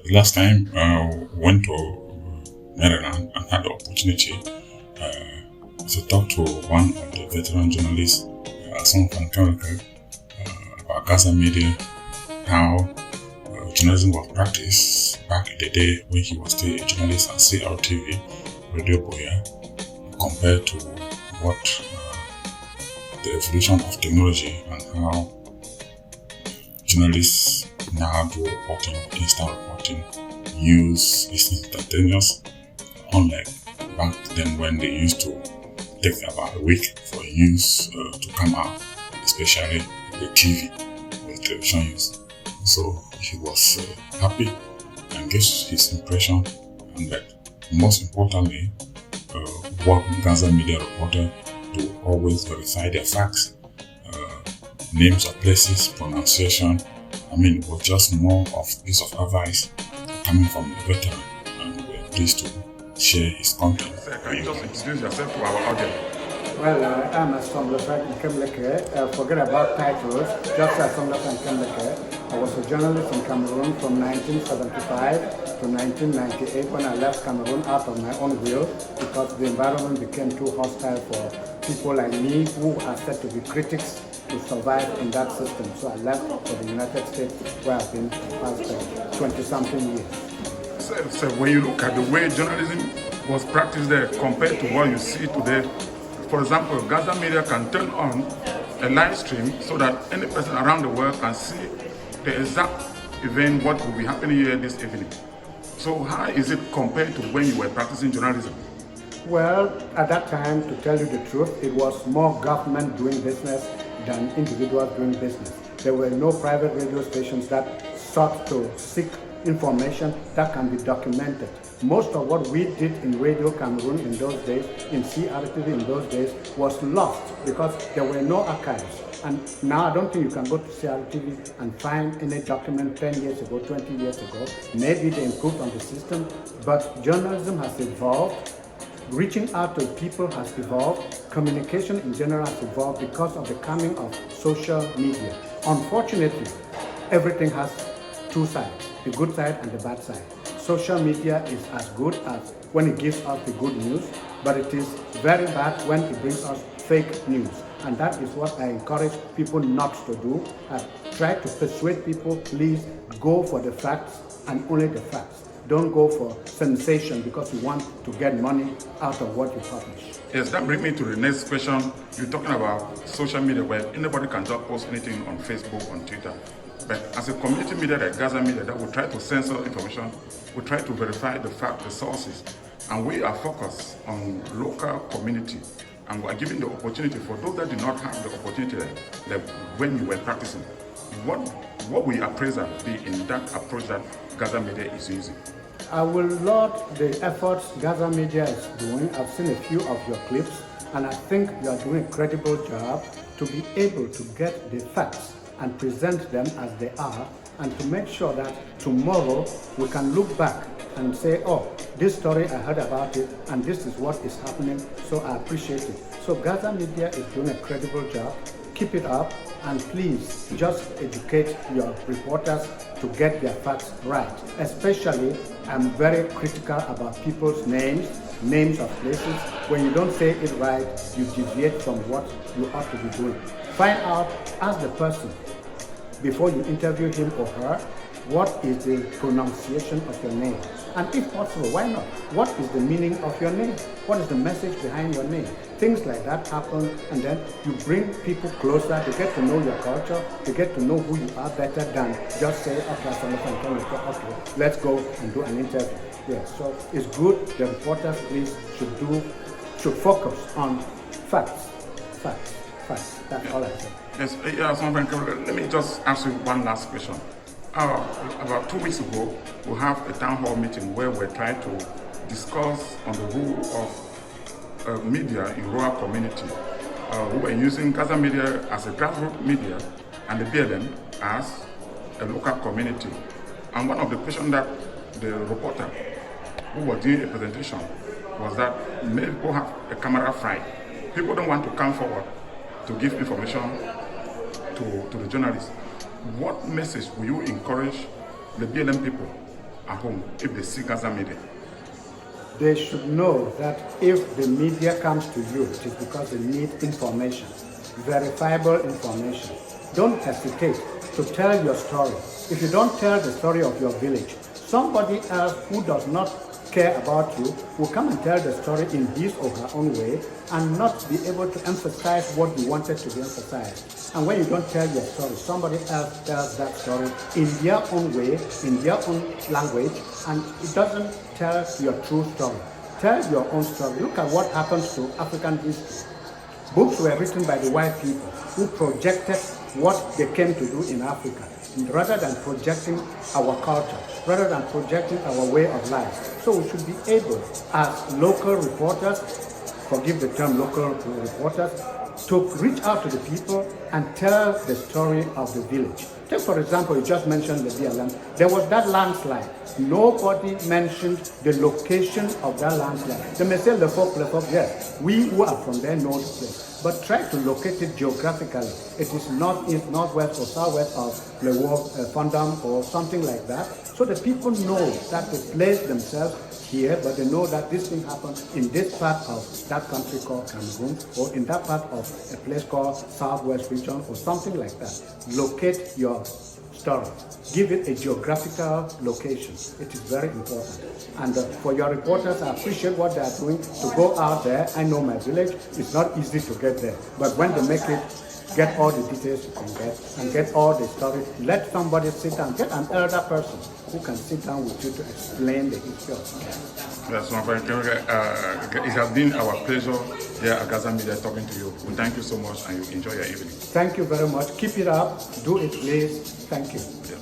The last time went to Maryland and had the opportunity to talk to one of the veteran journalists, Asonglefac Nkemleke, about Gaza media, how journalism was practiced back in the day when he was still a journalist at CRTV, Radio Boya, compared to what the evolution of technology and how journalists now do reporting, instant reporting, use is instantaneous, unlike back then when they used to take about a week for news to come out, especially the TV with television use. So he was happy and gave his impression, and that most importantly, what Gaza media reporter to always verify their facts, names of places, pronunciation. I mean, it was just more of a piece of advice coming from the veteran, and we're pleased to share his content. Can you just introduce yourself to our audience? Well, I'm Asonglefac Nkemleke. Forget about titles, just Asonglefac Nkemleke. I was a journalist in Cameroon from 1975 to 1998 when I left Cameroon out of my own will because the environment became too hostile for people like me who are said to be critics to survive in that system. So I left for the United States where I've been past 20-something years. So when you look at the way journalism was practiced there compared to what you see today, for example, Gaza media can turn on a live stream so that any person around the world can see the exact event, what will be happening here this evening. So how is it compared to when you were practicing journalism? Well, at that time, to tell you the truth, it was more government doing business than individuals doing business. There were no private radio stations that sought to seek information that can be documented. Most of what we did in Radio Cameroon in those days, in CRTV in those days, was lost because there were no archives. And now I don't think you can go to CRTV and find any document 10 years ago, 20 years ago. Maybe they improved on the system, but journalism has evolved. Reaching out to people has evolved. Communication in general has evolved because of the coming of social media. Unfortunately, everything has two sides, the good side and the bad side. Social media is as good as when it gives us the good news, but it is very bad when it brings us fake news. And that is what I encourage people not to do. I try to persuade people, please go for the facts and only the facts. Don't go for sensation because you want to get money out of what you publish. Yes, that brings me to the next question. You're talking about social media where anybody can just post anything on Facebook, on Twitter. But as a community media like Gaza media that will try to censor information, we try to verify the fact, the sources, and we are focused on local community, and we are giving the opportunity for those that do not have the opportunity like when you were practicing. What will your appraisal be in that approach that Gaza media is using? I will laud the efforts Gaza media is doing. I've seen a few of your clips, and I think you are doing a credible job to be able to get the facts and present them as they are, and to make sure that tomorrow we can look back and say, oh, this story I heard about it, and this is what is happening, so I appreciate it. So Gaza media is doing a credible job. Keep it up, and please just educate your reporters to get their facts right. Especially, I'm very critical about people's names of places. When you don't say it right, you deviate from what you ought to be doing. Find out, ask the person, before you interview him or her, what is the pronunciation of your name? And if possible, why not? What is the meaning of your name? What is the message behind your name? Things like that happen, and then you bring people closer to get to know your culture, to get to know who you are better than just say, okay, let's go and do an interview. Yes, so it's good. The reporters, please, should focus on facts. That's all I say. Yes, let me just ask you one last question. About 2 weeks ago, we have a town hall meeting where we're trying to discuss on the role of media in rural community. We were using Gaza media as a grassroots media and the BLM as a local community. And one of the questions that the reporter who was doing a presentation was that many people have a camera fright. People don't want to come forward to give information to the journalists. What message will you encourage the BLM people at home if they see Gaza media? They should know that if the media comes to you, it is because they need information, verifiable information. Don't hesitate to tell your story. If you don't tell the story of your village, somebody else who does not care about you will come and tell the story in his or her own way and not be able to emphasize what you wanted to be emphasized. And when you don't tell your story, somebody else tells that story in their own way, in their own language, and it doesn't tell your true story. Tell your own story. Look at what happens to African history. Books were written by the white people who projected what they came to do in Africa, rather than projecting our culture, rather than projecting our way of life. So we should be able, as local reporters, forgive the term local reporters, to reach out to the people and tell the story of the village. Take for example, you just mentioned the BLM. There was that landslide. Nobody mentioned the location of that landslide. They may say Lefok, yes. We who are from there know the place. But try to locate it geographically. It is northeast, northwest, or southwest of Lewok, Fondam, or something like that. So the people know that they place themselves here, but they know that this thing happened in this part of that country called Cameroon, or in that part of a place called Southwest region, or something like that. Locate your story. Give it a geographical location. It is very important. And for your reporters, I appreciate what they are doing to go out there. I know my village. It's not easy to get there. But when they make it, get all the details you can get and get all the story. Let somebody sit down. Get an elder person who can sit down with you to explain the history of something. Yes, it has been our pleasure here at Gaza Media talking to you. We thank you so much and you enjoy your evening. Thank you very much. Keep it up. Do it, please. Thank you. Yeah.